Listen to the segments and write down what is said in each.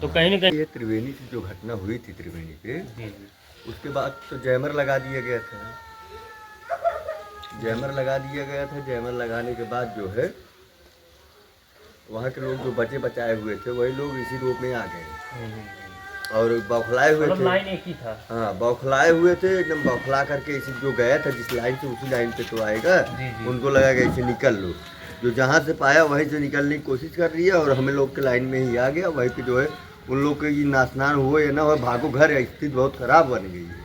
तो कहीं ना कहीं ये त्रिवेणी से जो घटना हुई थी त्रिवेणी पे, जी जी उसके बाद तो जैमर लगा दिया गया था। जैमर लगा दिया गया था। जैमर लगाने के बाद जो है वहाँ के लोग जो बचे बचाए हुए थे वही लोग इसी रूप में आ गए और बौखलाए हुए मतलब थे। लाइन एक ही था। हाँ, बौखलाए हुए थे एकदम, बौखला करके इसी जो गया था जिस लाइन से उसी लाइन पे तो आएगा। जी जी उनको लगा कि ऐसे निकल लो, जो जहाँ से पाया वहीं से निकलने की कोशिश कर रही है और हमें लोग के लाइन में ही आ गया। वहीं पे जो है उन लोग के ये नाशनान हुआ या ना हो, भागो घर, स्थिति बहुत खराब बन गई है।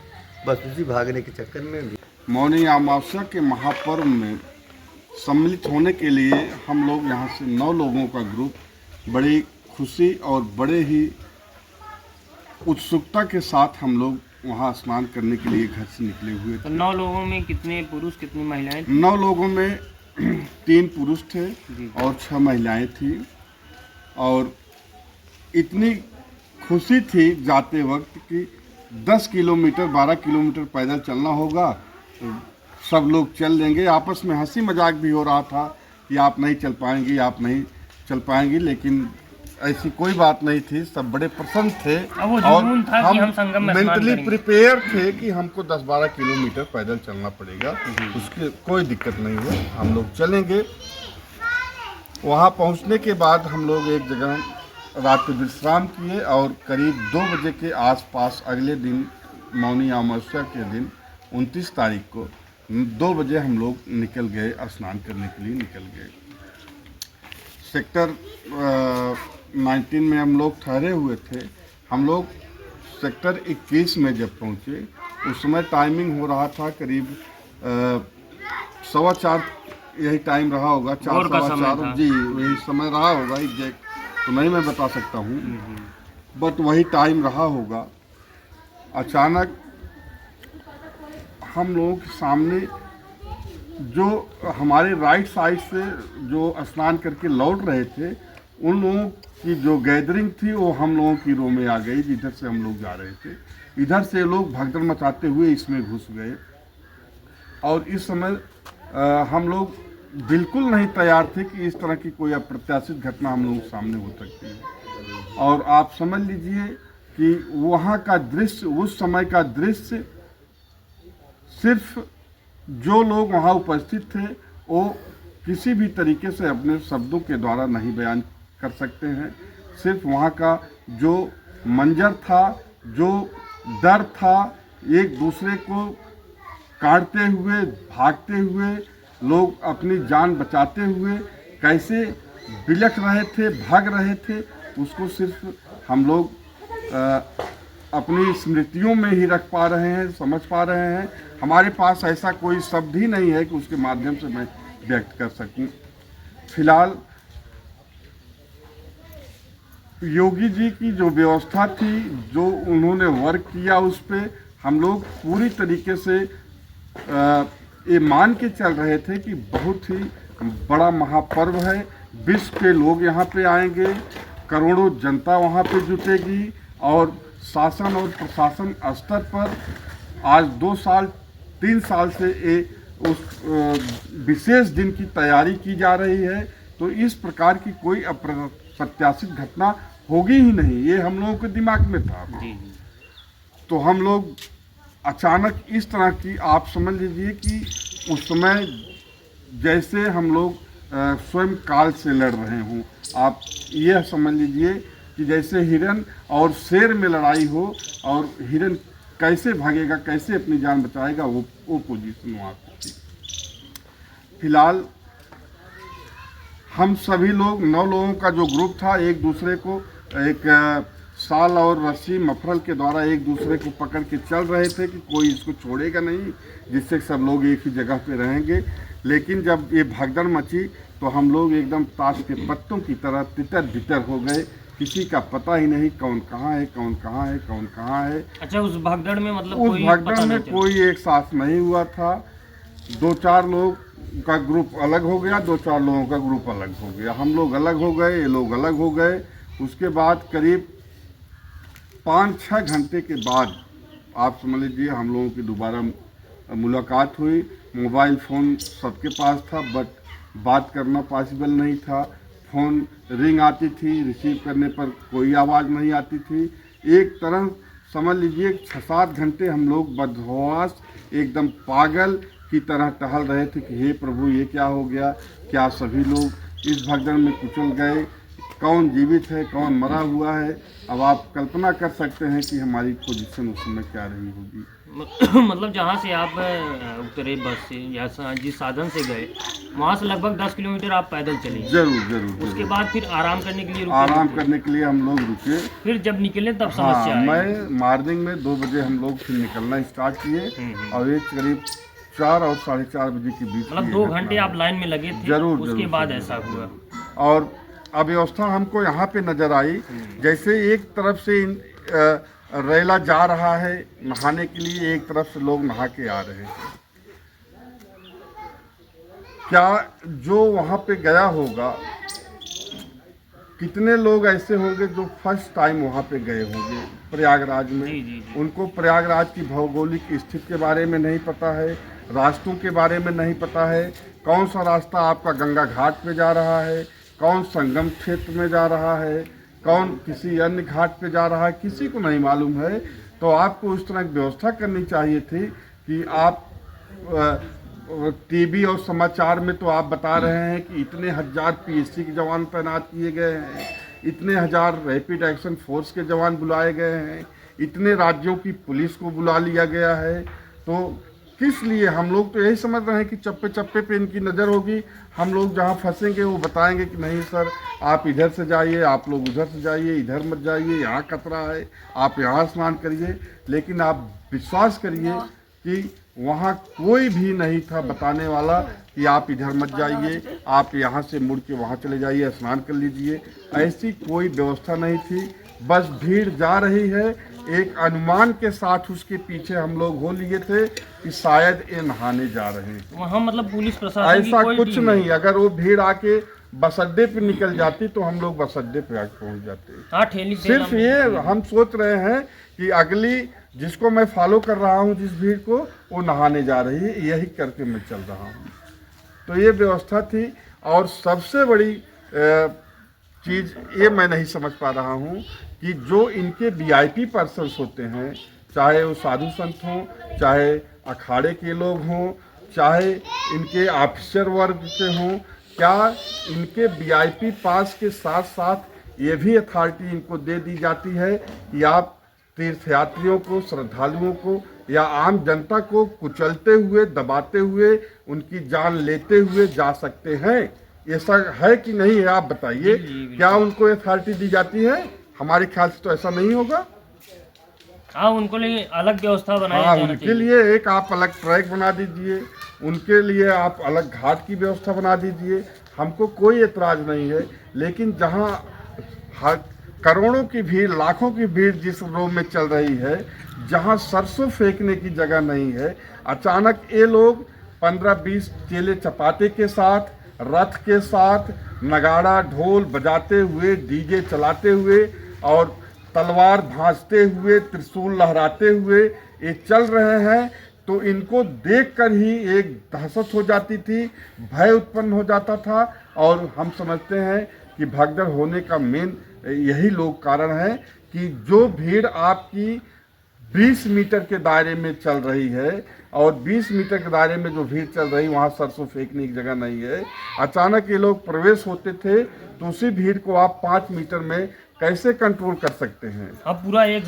बस उसी भागने के चक्कर में भी मौनी अमावस्या के महापर्व में सम्मिलित होने के लिए हम लोग यहाँ से 9 लोगों का ग्रुप बड़ी खुशी और बड़े ही उत्सुकता के साथ हम लोग वहाँ स्नान करने के लिए घर से निकले हुए तो थे। 9 लोगों में कितने पुरुष कितनी महिलाएं थी? 9 लोगों में 3 पुरुष थे जी। और 6 महिलाएं थी। और इतनी खुशी थी जाते वक्त कि 10 किलोमीटर 12 किलोमीटर पैदल चलना होगा, तो सब लोग चल देंगे। आपस में हंसी मजाक भी हो रहा था कि आप नहीं चल पाएंगी, आप नहीं चल पाएंगी, लेकिन ऐसी कोई बात नहीं थी। सब बड़े प्रसन्न थे अब वो और जुनून था कि हम संगम में स्नान मेंटली करेंगे। प्रिपेयर थे कि हमको 10-12 किलोमीटर पैदल चलना पड़ेगा। उसकी कोई दिक्कत नहीं हुई, हम लोग चलेंगे। वहाँ पहुँचने के बाद हम लोग एक जगह रात को विश्राम किए और करीब 2 बजे के आसपास अगले दिन मौनी अमावस्या के दिन 29 तारीख को 2 बजे हम लोग निकल गए, स्नान करने के लिए निकल गए। सेक्टर 19 में हम लोग ठहरे हुए थे। हम लोग सेक्टर 21 में जब पहुँचे उस समय टाइमिंग हो रहा था करीब 4:15 यही टाइम रहा होगा, 4-4:15 जी वही समय रहा होगा। एग्जैक्ट तो नहीं मैं बता सकता हूँ, बट वही टाइम रहा होगा। अचानक हम लोगों के सामने जो हमारे राइट साइड से जो स्नान करके लौट रहे थे, उन लोगों की जो गैदरिंग थी वो हम लोगों की रो में आ गई। जिधर से हम लोग जा रहे थे, इधर से लोग भगदड़ मचाते हुए इसमें घुस गए। और इस समय हम लोग बिल्कुल नहीं तैयार थे कि इस तरह की कोई अप्रत्याशित घटना हम लोगों के सामने हो सकती है। और आप समझ लीजिए कि वहाँ का दृश्य, उस समय का दृश्य, सिर्फ जो लोग वहाँ उपस्थित थे वो किसी भी तरीके से अपने शब्दों के द्वारा नहीं बयान कर सकते हैं। सिर्फ वहाँ का जो मंजर था, जो डर था, एक दूसरे को काटते हुए, भागते हुए, लोग अपनी जान बचाते हुए कैसे बिलख रहे थे, भाग रहे थे, उसको सिर्फ हम लोग अपनी स्मृतियों में ही रख पा रहे हैं, समझ पा रहे हैं। हमारे पास ऐसा कोई शब्द ही नहीं है कि उसके माध्यम से मैं व्यक्त कर सकूं। फिलहाल योगी जी की जो व्यवस्था थी, जो उन्होंने वर्क किया, उस पर हम लोग पूरी तरीके से ये मान के चल रहे थे कि बहुत ही बड़ा महापर्व है। विश्व के लोग यहाँ पे आएंगे, करोड़ों जनता वहाँ पे जुटेगी और शासन और प्रशासन स्तर पर आज 2 साल 3 साल से ये उस विशेष दिन की तैयारी की जा रही है। तो इस प्रकार की कोई अप्रत्याशित घटना होगी ही नहीं, ये हम लोगों के दिमाग में था। तो हम लोग अचानक इस तरह की, आप समझ लीजिए कि उस समय जैसे हम लोग स्वयं काल से लड़ रहे हों। आप यह समझ लीजिए कि जैसे हिरन और शेर में लड़ाई हो और हिरन कैसे भागेगा, कैसे अपनी जान बचाएगा, वो पोजीशन वहाँ पे थी। फिलहाल हम सभी लोग 9 लोगों का जो ग्रुप था, एक दूसरे को एक शाल और रस्सी मफरल के द्वारा एक दूसरे को पकड़ के चल रहे थे कि कोई इसको छोड़ेगा नहीं, जिससे सब लोग एक ही जगह पे रहेंगे। लेकिन जब ये भगदड़ मची तो हम लोग एकदम ताश के पत्तों की तरह तितर बितर हो गए। किसी का पता ही नहीं कौन कहाँ है, कौन कहाँ है, कौन कहाँ है। अच्छा, उस भगदड़ में मतलब उस भगदड़ में कोई एक साथ नहीं हुआ था। 2-4 लोग का ग्रुप अलग हो गया, 2-4 लोगों का ग्रुप अलग हो गया। हम लोग अलग हो गए, ये लोग अलग हो गए। उसके बाद करीब 5-6 घंटे के बाद आप समझ लीजिए हम लोगों की दोबारा मुलाकात हुई। मोबाइल फ़ोन सबके पास था, बट बात करना पॉसिबल नहीं था। फ़ोन रिंग आती थी, रिसीव करने पर कोई आवाज़ नहीं आती थी। एक तरह समझ लीजिए 6-7 घंटे हम लोग बदहवास एकदम पागल की तरह टहल रहे थे कि हे प्रभु ये क्या हो गया, क्या सभी लोग इस भगदड़ में कुचल गए, कौन जीवित है कौन मरा हुआ है। अब आप कल्पना कर सकते हैं कि हमारी पोजीशन उस समय क्या रही होगी। मतलब जहाँ से आप उतरे बस से या जिस साधन से गए वहाँ से लगभग 10 किलोमीटर आप पैदल चले। जरूर जरूर उसके जरूर। बाद फिर आराम करने के लिए रुके। आराम करने के लिए हम लोग रुके। फिर जब निकले तब हाँ, समस्या आई। मैं मॉर्निंग में 2 बजे हम लोग फिर निकलना स्टार्ट किए और ये करीब 4 और 4:30 बजे के बीच मतलब की 2 घटना घंटे है। आप लाइन में लगे थे। जरूर उसके जरूर, बाद जरूर, ऐसा हुआ। और अव्यवस्था हमको यहाँ पे नजर आई, जैसे एक तरफ से रेला जा रहा है नहाने के लिए, एक तरफ से लोग नहा के आ रहे हैं। क्या जो वहाँ पे गया होगा, कितने लोग ऐसे होंगे जो फर्स्ट टाइम वहाँ पे गए होंगे प्रयागराज में। जी, जी, जी। उनको प्रयागराज की भौगोलिक स्थिति के बारे में नहीं पता है, रास्तों के बारे में नहीं पता है, कौन सा रास्ता आपका गंगा घाट पे जा रहा है, कौन संगम क्षेत्र में जा रहा है, कौन किसी अन्य घाट पे जा रहा है, किसी को नहीं मालूम है। तो आपको उस तरह की व्यवस्था करनी चाहिए थी कि आप टीवी और समाचार में तो आप बता रहे हैं कि इतने हजार पीएससी के जवान तैनात किए गए हैं, इतने हजार रैपिड एक्शन फोर्स के जवान बुलाए गए हैं, इतने राज्यों की पुलिस को बुला लिया गया है। तो किस लिए? हम लोग तो यही समझ रहे हैं कि चप्पे चप्पे पे इनकी नज़र होगी, हम लोग जहाँ फंसेंगे वो बताएंगे कि नहीं सर आप इधर से जाइए, आप लोग उधर से जाइए, इधर मत जाइए, यहाँ खतरा है, आप यहाँ स्नान करिए। लेकिन आप विश्वास करिए कि वहाँ कोई भी नहीं था बताने वाला कि आप इधर मत जाइए, आप यहाँ से मुड़ के वहाँ चले जाइए, स्नान कर लीजिए। ऐसी कोई व्यवस्था नहीं थी। बस भीड़ जा रही है, एक अनुमान के साथ उसके पीछे हम लोग हो लिए थे कि शायद ये नहाने जा रहे हैं। वहाँ मतलब पुलिस प्रशासन की ऐसा कोई कुछ टीम नहीं। अगर वो भीड़ आके बस अड्डे पे निकल जाती तो हम लोग बस अड्डे पे आके पहुंच जाते। हाँ, ठेली सिर्फ ये हम सोच रहे हैं कि अगली जिसको मैं फॉलो कर रहा हूँ, जिस भीड़ को, वो नहाने जा रही है, यही करके मैं चल रहा हूँ। तो ये व्यवस्था थी। और सबसे बड़ी चीज़ ये मैं नहीं समझ पा रहा हूँ कि जो इनके वीआईपी पर्सन्स होते हैं, चाहे वो साधु संत हों, चाहे अखाड़े के लोग हों, चाहे इनके ऑफिसर वर्ग के हों, क्या इनके वीआईपी पास के साथ साथ ये भी अथॉरिटी इनको दे दी जाती है कि आप तीर्थयात्रियों को, श्रद्धालुओं को या आम जनता को कुचलते हुए, दबाते हुए, उनकी जान लेते हुए जा सकते हैं? ऐसा है कि नहीं है? आप बताइए, क्या उनको अथॉरिटी दी जाती है? हमारे ख्याल से तो ऐसा नहीं होगा। हाँ, उनको लिए अलग व्यवस्था बनाई हाँ, जाना उनके चाहिए। लिए एक आप अलग ट्रैक बना दीजिए, उनके लिए आप अलग घाट की व्यवस्था बना दीजिए। हमको कोई एतराज नहीं है। लेकिन जहाँ करोड़ों की भीड़, लाखों की भीड़ जिस रोड में चल रही है, जहाँ सरसों फेंकने की जगह नहीं है, अचानक ये लोग 15-20 चेले चपाटे के साथ, रथ के साथ, नगाड़ा ढोल बजाते हुए, डीजे चलाते हुए और तलवार भांजते हुए, त्रिशूल लहराते हुए ये चल रहे हैं। तो इनको देखकर ही एक दहशत हो जाती थी, भय उत्पन्न हो जाता था। और हम समझते हैं कि भगदड़ होने का मेन यही लोग कारण है कि जो भीड़ आपकी 20 मीटर के दायरे में चल रही है और 20 मीटर के दायरे में जो भीड़ चल रही, वहाँ सरसों फेंकने की जगह नहीं है। अचानक ये लोग प्रवेश होते थे तो उसी भीड़ को आप 5 मीटर में कैसे कंट्रोल कर सकते हैं? अब पूरा एक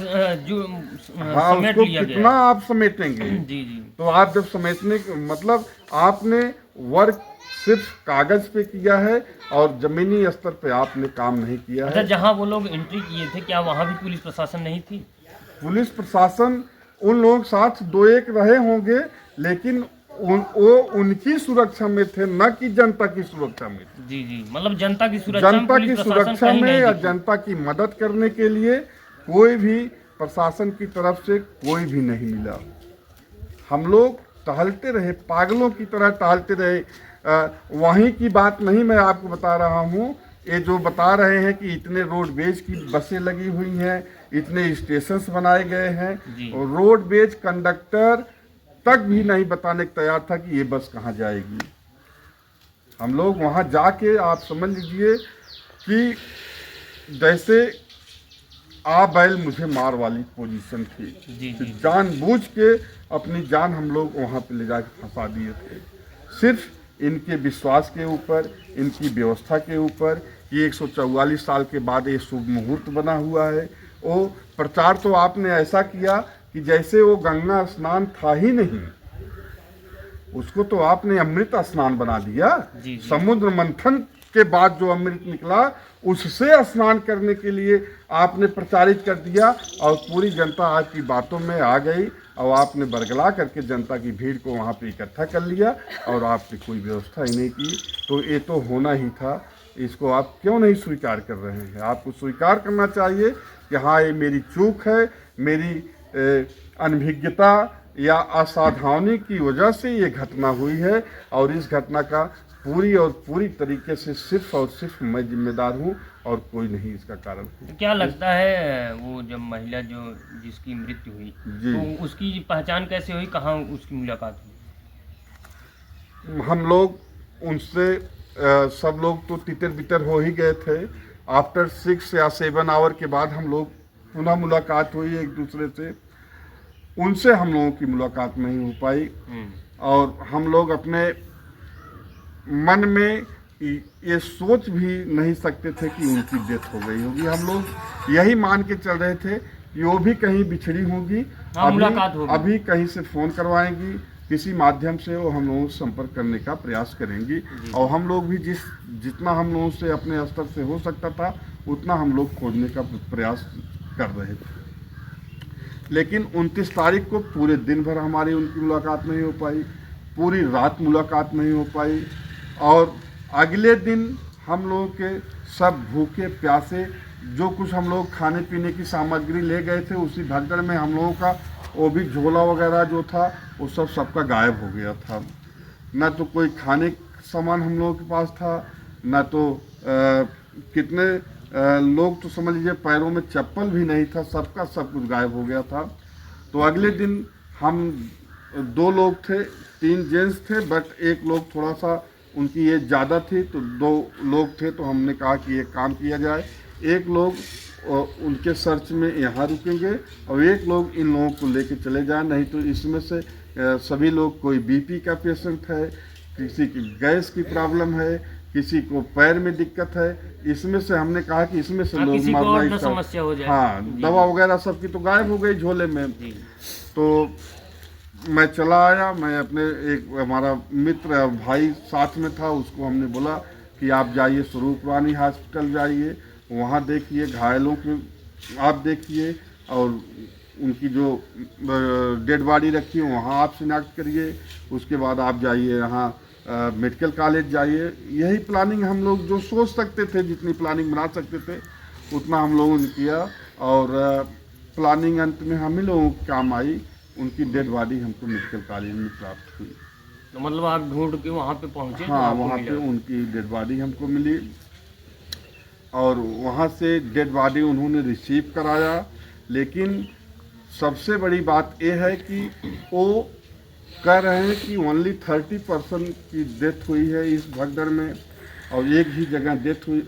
जो हाँ, समेट उसको लिया कितना गया। आप समेटेंगे? जी जी। तो आप जब समेटने मतलब आपने वर्क सिर्फ कागज पे किया है और जमीनी स्तर पे आपने काम नहीं किया अच्छा, है। जहाँ वो लोग एंट्री किए थे, क्या वहाँ भी पुलिस प्रशासन नहीं थी? पुलिस प्रशासन उन लोग साथ 2-1 रहे होंगे, लेकिन वो उनकी सुरक्षा में थे, न कि जनता की सुरक्षा में थे। जी जी, मतलब जनता की सुरक्षा में जनता पुलिस की प्रशासन सुरक्षा कहीं में नहीं या दिखी। जनता की मदद करने के लिए कोई भी प्रशासन की तरफ से कोई भी नहीं मिला। हम लोग टहलते रहे, पागलों की तरह टहलते रहे। वहीं की बात नहीं मैं आपको बता रहा हूँ, ये जो बता रहे हैं कि इतने रोडवेज की बसें लगी हुई हैं, इतने स्टेशंस बनाए गए हैं, और रोडवेज कंडक्टर तक भी नहीं बताने को तैयार था कि ये बस कहाँ जाएगी। हम लोग वहाँ जाके आप समझ लीजिए कि जैसे आ बैल मुझे मार वाली पोजीशन थी जी कि जी जानबूझ के अपनी जान हम लोग वहाँ पे ले जाके फंसा दिए थे, सिर्फ इनके विश्वास के ऊपर, इनकी व्यवस्था के ऊपर। ये 144 साल के बाद ये शुभ मुहूर्त बना हुआ है। वो प्रचार तो आपने ऐसा किया कि जैसे वो गंगा स्नान था ही नहीं, उसको तो आपने अमृत स्नान बना दिया। जी, जी। समुद्र मंथन के बाद जो अमृत निकला उससे स्नान करने के लिए आपने प्रचारित कर दिया, और पूरी जनता आपकी बातों में आ गई, और आपने बरगला करके जनता की भीड़ को वहाँ पे इकट्ठा कर लिया, और आपने कोई व्यवस्था ही नहीं की। तो ये तो होना ही था, इसको आप क्यों नहीं स्वीकार कर रहे हैं? आपको स्वीकार करना चाहिए कि हाँ, ये मेरी चूक है, मेरी अनभिज्ञता या असावधानी की वजह से ये घटना हुई है, और इस घटना का पूरी तरीके से सिर्फ और सिर्फ मैं जिम्मेदार हूँ, और कोई नहीं इसका कारण है। तो क्या लगता है वो जब महिला जो जिसकी मृत्यु हुई जी। तो उसकी पहचान कैसे हुई, कहाँ उसकी मुलाकात हुई? हम लोग उनसे सब लोग तो तितर बितर हो ही गए थे। आफ्टर 6 या 7 आवर के बाद हम लोग पुनः मुलाकात हुई एक दूसरे से। उनसे हम लोगों की मुलाकात नहीं हो पाई, और हम लोग अपने मन में ये सोच भी नहीं सकते थे कि उनकी डेथ हो गई होगी। हम लोग यही मान के चल रहे थे कि वो भी कहीं बिछड़ी होगी, मुलाकात होगी, अभी कहीं से फ़ोन करवाएंगी, किसी माध्यम से वो हम लोगों से संपर्क करने का प्रयास करेंगी, और हम लोग भी जितना हम लोगों से अपने स्तर से हो सकता था उतना हम लोग खोजने का प्रयास कर रहे थे। लेकिन 29 तारीख को पूरे दिन भर हमारी उनकी मुलाकात नहीं हो पाई, पूरी रात मुलाकात नहीं हो पाई, और अगले दिन हम लोगों के सब भूखे प्यासे जो कुछ हम लोग खाने पीने की सामग्री ले गए थे उसी भगदड़ में हम लोगों का वो भी झोला वगैरह जो था वो सबका गायब हो गया था। न तो कोई खाने का सामान हम लोगों के पास था, न तो कितने लोग तो समझ लीजिए पैरों में चप्पल भी नहीं था, सबका सब कुछ गायब हो गया था। तो अगले दिन हम 2 लोग थे, 3 जेंट्स थे, बट एक लोग थोड़ा सा उनकी एज ज़्यादा थी, तो 2 लोग थे। तो हमने कहा कि एक काम किया जाए, एक लोग उनके सर्च में यहाँ रुकेंगे और एक लोग इन लोगों को लेके चले जाएं, नहीं तो इसमें से सभी लोग, कोई बीपी का पेशेंट है, किसी की गैस की प्रॉब्लम है, किसी को पैर में दिक्कत है, इसमें से हमने कहा कि इसमें से लोग किसी को और मरना न समस्या हो जाए। हाँ, दवा वगैरह सबकी तो गायब हो गई झोले में। तो मैं चला आया, मैं अपने एक हमारा मित्र भाई साथ में था, उसको हमने बोला कि आप जाइए स्वरूप रानी हॉस्पिटल जाइए, वहाँ देखिए घायलों के आप देखिए, और उनकी जो डेड बॉडी रखी है वहाँ आप शिनाख्त करिए, उसके बाद आप जाइए यहाँ मेडिकल कॉलेज जाइए। यही प्लानिंग हम लोग जो सोच सकते थे, जितनी प्लानिंग बना सकते थे उतना हम लोगों ने किया, और प्लानिंग अंत में हम ही लोगों को काम आई। उनकी डेड बॉडी हमको मेडिकल कॉलेज में प्राप्त हुई। तो मतलब आप ढूंढ के वहाँ पे पहुँचे? हाँ, वहाँ पे उनकी डेड बॉडी हमको मिली, और वहाँ से डेड बॉडी उन्होंने रिसीव कराया। लेकिन सबसे बड़ी बात यह है कि वो कह रहे हैं कि ओनली 30% की डेथ हुई है इस भगदड़ में, और एक ही जगह डेथ हुई,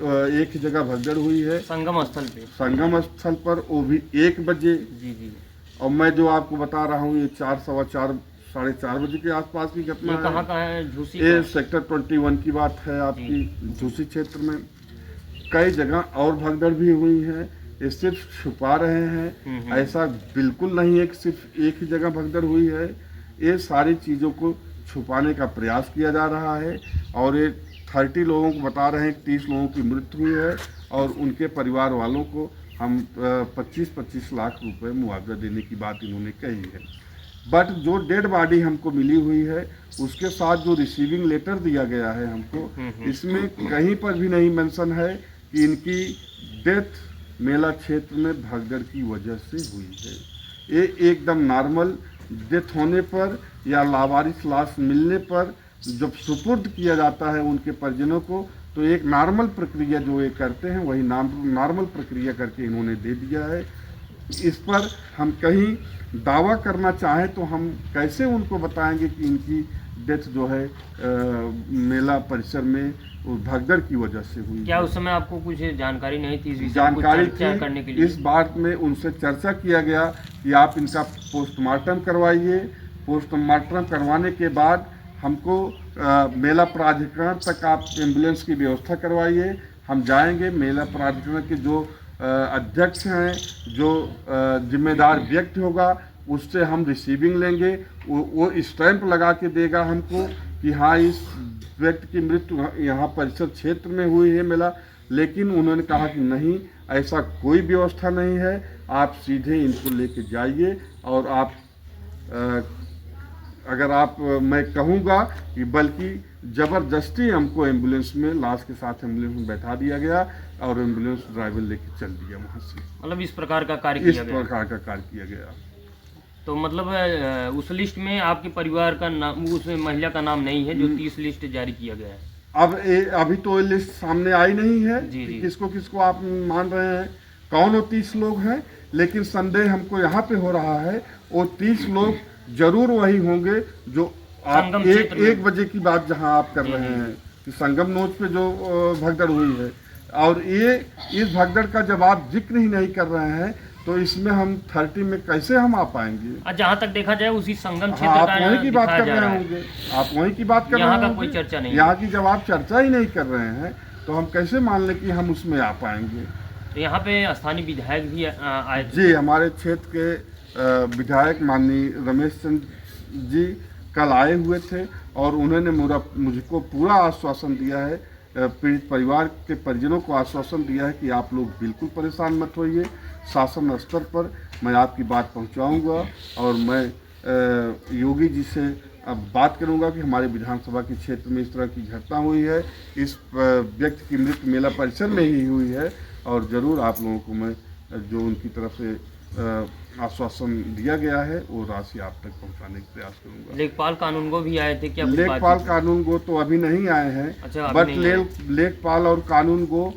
एक ही जगह भगदड़ हुई है संगम स्थल पे, संगम स्थल पर, वो भी 1 बजे। जी जी। और मैं जो आपको बता रहा हूँ ये 4, सवा 4, साढ़े 4 बजे के आसपास की घटना है। कहाँ है? झूसी ये सेक्टर 21 की बात है आपकी, झूसी क्षेत्र में। कई जगह और भगदड़ भी हुई है, ये सिर्फ छुपा रहे हैं, ऐसा बिल्कुल नहीं है कि सिर्फ एक ही जगह भगदड़ हुई है। ये सारी चीज़ों को छुपाने का प्रयास किया जा रहा है, और ये 30 लोगों को बता रहे हैं कि 30 लोगों की मृत्यु हुई है, और उनके परिवार वालों को हम 25-25 लाख रुपए मुआवजा देने की बात इन्होंने कही है। बट जो डेड बॉडी हमको मिली हुई है उसके साथ जो रिसीविंग लेटर दिया गया है हमको, इसमें कहीं पर भी नहीं मेंशन है कि इनकी डेथ मेला क्षेत्र में भगदड़ की वजह से हुई है। ये एकदम नॉर्मल डेथ होने पर या लावारिस लाश मिलने पर जब सुपुर्द किया जाता है उनके परिजनों को, तो एक नॉर्मल प्रक्रिया जो ये करते हैं वही नॉर्मल प्रक्रिया करके इन्होंने दे दिया है। इस पर हम कहीं दावा करना चाहें तो हम कैसे उनको बताएंगे कि इनकी डेथ जो है मेला परिसर में उस भगदड़ की वजह से हुई। क्या उस समय आपको कुछ जानकारी नहीं थी इस विषय में? जानकारी कुछ चर्चा करने के थी, लिए इस बात में उनसे चर्चा किया गया कि आप इनका पोस्टमार्टम करवाइए। पोस्टमार्टम करवाने के बाद हमको मेला प्राधिकरण तक आप एम्बुलेंस की व्यवस्था करवाइए। हम जाएंगे, मेला प्राधिकरण के जो अध्यक्ष हैं, जो जिम्मेदार व्यक्ति होगा, उससे हम रिसीविंग लेंगे। वो स्टैंप लगा के देगा हमको कि हाँ इस व्यक्ति की मृत्यु यहाँ परिसर क्षेत्र में हुई है मेला। लेकिन उन्होंने कहा कि नहीं, ऐसा कोई व्यवस्था नहीं है, आप सीधे इनको लेके जाइए। और आप अगर आप मैं कहूँगा कि बल्कि ज़बरदस्ती हमको एम्बुलेंस में, लाश के साथ एम्बुलेंस में बैठा दिया गया और एम्बुलेंस ड्राइवर लेके चल दिया वहाँ से। मतलब इस प्रकार का कार्य इस किया गया। प्रकार का कार्य किया गया। तो मतलब उस लिस्ट में आपके परिवार का नाम, उस महिला का नाम नहीं है जो 30 लिस्ट जारी किया गया है? अभी तो ये लिस्ट सामने आई नहीं है जी, कि जी। किसको किसको आप मान रहे हैं, कौन वो 30 लोग हैं। लेकिन संदेह हमको यहाँ पे हो रहा है वो 30 लोग जरूर वही होंगे जो आप संगम क्षेत्र में। 1 बजे की बात जहाँ आप कर जी, रहे जी। हैं कि संगम नोच पे जो भगदड़ हुई है, और ये इस भगदड़ का जब आप जिक्र ही नहीं कर रहे हैं तो इसमें हम 30 में कैसे हम आ पाएंगे? और जहाँ तक देखा जाए उसी संगम हाँ, क्षेत्र आप का वहीं की बात दिखाया कर जा रहे रहा है। होंगे, आप वहीं की बात कर रहे यहाँ होंगे। का कोई चर्चा नहीं है। यहाँ की जब आप चर्चा ही नहीं कर रहे हैं तो हम कैसे मान लें कि हम उसमें आ पाएंगे? तो यहाँ पे स्थानीय विधायक भी आए थे। जी, हमारे क्षेत्र के विधायक माननीय रमेश चंद्र जी कल आए हुए थे और उन्होंने मुझको पूरा आश्वासन दिया है, पीड़ित परिवार के परिजनों को आश्वासन दिया है कि आप लोग बिल्कुल परेशान मत होइए। शासन स्तर पर मैं आपकी बात पहुंचाऊंगा और मैं योगी जी से अब बात करूंगा कि हमारे विधानसभा के क्षेत्र में इस तरह की घटना हुई है, इस व्यक्ति की मृत्यु मेला परिसर में ही हुई है, और ज़रूर आप लोगों को मैं जो उनकी तरफ से आश्वासन दिया गया है वो राशि आप तक पहुंचाने का प्रयास करूंगा। लेखपाल कानूनगो भी आए थे क्या? कुछ लेखपाल बातचीत? कानूनगो तो अभी नहीं आए हैं। अच्छा, अभी बट नहीं आए। लेखपाल और कानूनगो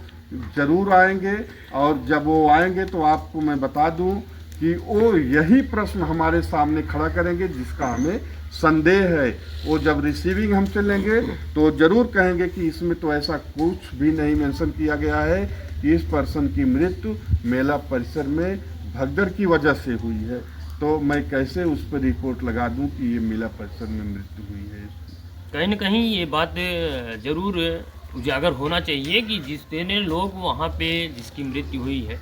जरूर आएंगे, और जब वो आएंगे तो आपको मैं बता दूं कि वो यही प्रश्न हमारे सामने खड़ा करेंगे जिसका हमें संदेह है। वो जब रिसीविंग हमसे लेंगे तो जरूर कहेंगे कि इसमें तो ऐसा कुछ भी नहीं मेंशन किया गया है कि इस पर्सन की मृत्यु मेला परिसर में भगदड़ की वजह से हुई है। तो मैं कैसे उस पर रिपोर्ट लगा दूं कि ये मेला परिसर में मृत्यु हुई है? कहीं न कहीं ये बात जरूर उजागर होना चाहिए कि जितने लोग वहाँ पे जिसकी मृत्यु हुई है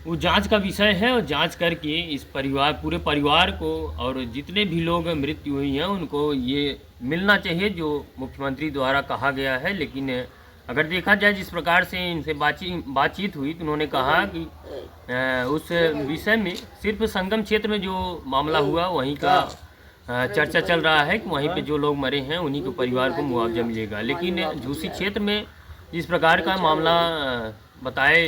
वो जांच का विषय है, और जांच करके इस परिवार, पूरे परिवार को, और जितने भी लोग मृत्यु हुई हैं उनको ये मिलना चाहिए जो मुख्यमंत्री द्वारा कहा गया है। लेकिन अगर देखा जाए जिस प्रकार से इनसे बातचीत हुई तो उन्होंने कहा कि उस विषय में सिर्फ संगम क्षेत्र में जो मामला हुआ वहीं का चर्चा चल रहा है कि वहीं पे जो लोग मरे हैं उन्हीं के परिवार को मुआवजा मिलेगा। लेकिन झूसी क्षेत्र में जिस प्रकार का मामला बताए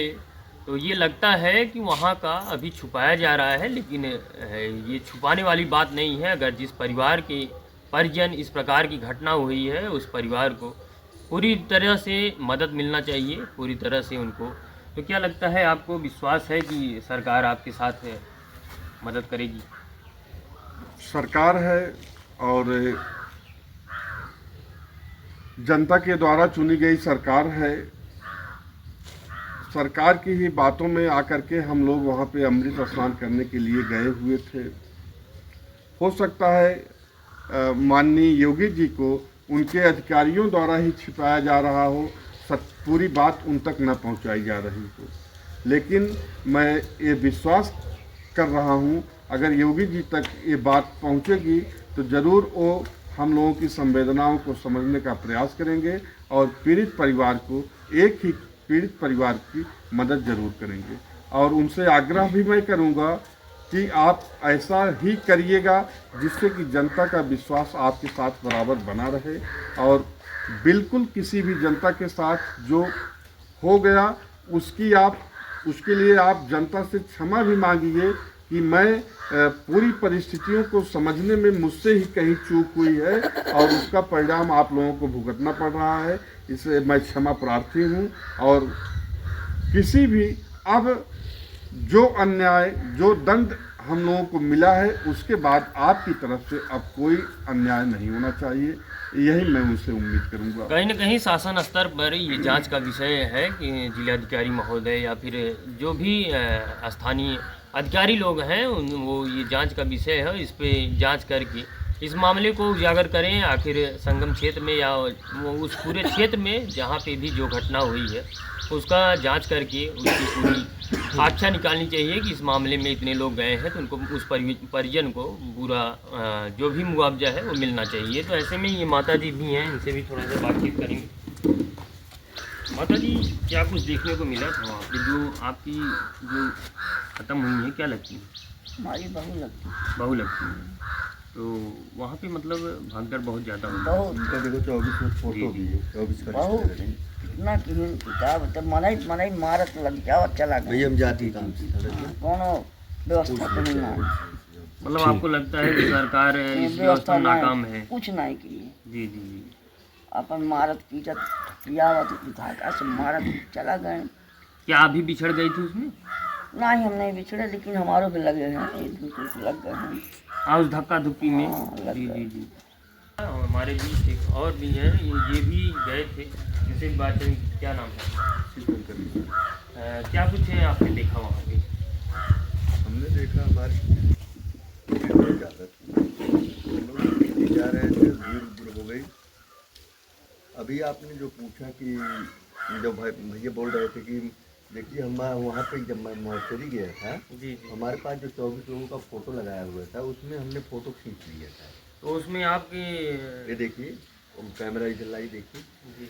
तो ये लगता है कि वहाँ का अभी छुपाया जा रहा है। लेकिन ये छुपाने वाली बात नहीं है। अगर जिस परिवार के परिजन इस प्रकार की घटना हुई है उस परिवार को पूरी तरह से मदद मिलना चाहिए, पूरी तरह से उनको। तो क्या लगता है, आपको विश्वास है कि सरकार आपके साथ मदद करेगी? सरकार है और जनता के द्वारा चुनी गई सरकार है। सरकार की ही बातों में आकर के हम लोग वहाँ पे अमृत स्नान करने के लिए गए हुए थे। हो सकता है माननीय योगी जी को उनके अधिकारियों द्वारा ही छिपाया जा रहा हो, पूरी बात उन तक न पहुँचाई जा रही हो। लेकिन मैं ये विश्वास कर रहा हूँ अगर योगी जी तक ये बात पहुँचेगी तो ज़रूर वो हम लोगों की संवेदनाओं को समझने का प्रयास करेंगे और पीड़ित परिवार को, एक ही पीड़ित परिवार की मदद ज़रूर करेंगे। और उनसे आग्रह भी मैं करूँगा कि आप ऐसा ही करिएगा जिससे कि जनता का विश्वास आपके साथ बराबर बना रहे। और बिल्कुल किसी भी जनता के साथ जो हो गया उसके लिए आप जनता से क्षमा भी मांगिए कि मैं पूरी परिस्थितियों को समझने में मुझसे ही कहीं चूक हुई है और उसका परिणाम आप लोगों को भुगतना पड़ रहा है। इससे मैं क्षमा प्रार्थी हूँ। और किसी भी अब जो अन्याय, जो दंड हम लोगों को मिला है, उसके बाद आपकी तरफ से अब कोई अन्याय नहीं होना चाहिए, यही मैं उनसे उम्मीद करूंगा। कहीं न कहीं शासन स्तर पर ये जांच का विषय है कि जिलाधिकारी महोदय या फिर जो भी स्थानीय अधिकारी लोग हैं वो ये जांच का विषय है, इस पे जांच करके इस मामले को उजागर करें। आखिर संगम क्षेत्र में या वो उस पूरे क्षेत्र में जहाँ पे भी जो घटना हुई है उसका जांच करके उसकी पूरी आख्या निकालनी चाहिए कि इस मामले में इतने लोग गए हैं तो उनको उस परिजन को पूरा जो भी मुआवजा है वो मिलना चाहिए। तो ऐसे में ये माता जी भी हैं, इनसे भी थोड़ा सा बातचीत करेंगे। माता जी, क्या कुछ देखने को मिला था वहाँ पे जो आपकी जो ख़त्म हुई है, क्या लगती है? हमारी बहू लगती बहू लगती है। तो वहाँ पे मतलब भगदड़ बहुत ज़्यादा हुई। बहुत उनका देखो 24 में फोटो भी है, 24 का बहुत रिश्ता है। कितना किन किताब तो मनाई मारत लग जाओ चला भैया गया हम जाती काम से कोनो व्यवस्था तो नहीं है मतलब आपको लगता है कि सरकार इस व्यवस्था व्यवस्था में नाकाम है? कुछ नहीं की जी जी जी। अपन मारत पीटत पियावत धागा से मारत चला गए। क्या अभी बिछड़ गई थी उसमें? नहीं हम नहीं बिछड़े, लेकिन हमारों भी लगे हैं, एक दूसरे को लग गए हैं। हाँ, उस धक्का धुक्की में। हाँ, लग जी गए। जी जी। हमारे बीच एक और भी हैं, ये भी गए थे, जैसे बात करें, क्या नाम है? क्या कुछ है आपने देखा वहाँ पे? हमने देखा हमारे जा रहे थे, भीड़ हो गई। अभी आपने जो पूछा कि जब भैया बोल रहे थे कि देखिए हम वहाँ पे जब मैं मौसरी गया था जी जी। हमारे पास जो 24 लोगों का फोटो लगाया हुआ था उसमें हमने फोटो खींच लिया था। तो उसमें आपके ये देखिए कैमरा इधर लाई, देखिए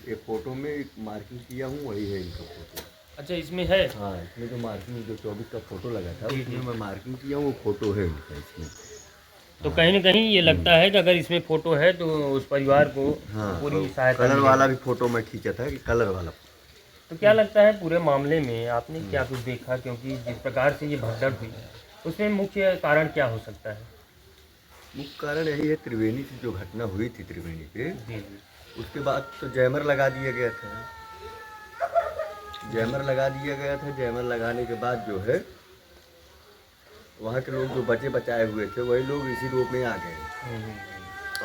ये फोटो में एक मार्किंग किया हूँ, वही है इनका फोटो। अच्छा, इसमें है? हाँ, इसमें जो मार्किंग जो 24 का फोटो लगा था जी, उसमें जी। मैं मार्किंग किया हूँ, वो फोटो है इनका इसमें। तो कहीं न कहीं ये लगता है कि अगर इसमें फोटो है तो उस परिवार को हाँ, पूरी सहायता कलर मिलेगी। वाला भी फोटो मैं खींचा था कि कलर वाला। तो क्या लगता है पूरे मामले में आपने क्या कुछ देखा, क्योंकि जिस प्रकार से ये भगदड़ हुई उसमें मुख्य कारण क्या हो सकता है? मुख्य कारण यही है, त्रिवेणी से जो घटना हुई थी त्रिवेणी पे, जी जी। उसके बाद तो जैमर लगा दिया गया था। जैमर लगा दिया गया था, जैमर लगाने के बाद जो है वहाँ के लोग जो बचे बचाए हुए थे वही लोग इसी रूप में आ गए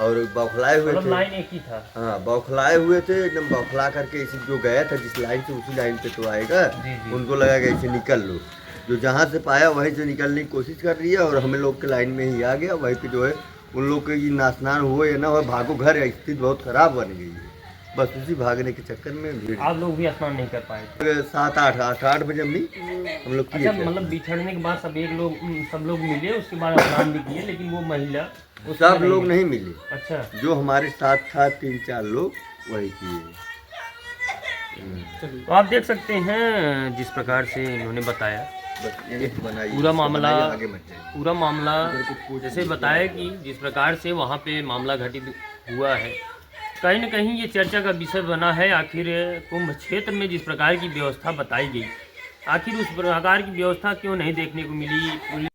और बौखलाए हुए मतलब थे। लाइन एक ही था। हाँ, बौखलाए हुए थे एकदम, बौखला करके इसी जो गया था जिस लाइन से उसी लाइन पे तो आएगा। जी, जी। उनको लगा कि ऐसे निकल लो, जो जहाँ से पाया वहीं से निकलने की कोशिश कर रही है और हमें लोग के लाइन में ही आ गया। वहीं पे जो है उन लोग के नाशनान हुए या ना हुए, भागो घर, स्थिति बहुत खराब बन गई है। बस उसी भागने के चक्कर में भीड़। आप लोग भी स्नान नहीं कर पाए थे? 7-8 बजे हम लोग किए अच्छा, थे। मतलब बिछड़ने के बाद सब लोग मिले, उसके बाद स्नान भी किए, लेकिन वो महिला उसमें सब लोग नहीं मिले, अच्छा। जो हमारे साथ था 3-4 लोग वही किए। तो आप देख सकते हैं जिस प्रकार से इन्होंने बताया बस यही बनाइए, पूरा मामला आगे मत जाइए। पूरा मामला जैसे बताया कि जिस प्रकार से वहाँ पे मामला घटित हुआ है, कहीं न कहीं ये चर्चा का विषय बना है। आखिर कुंभ क्षेत्र में जिस प्रकार की व्यवस्था बताई गई, आखिर उस प्रकार की व्यवस्था क्यों नहीं देखने को मिली?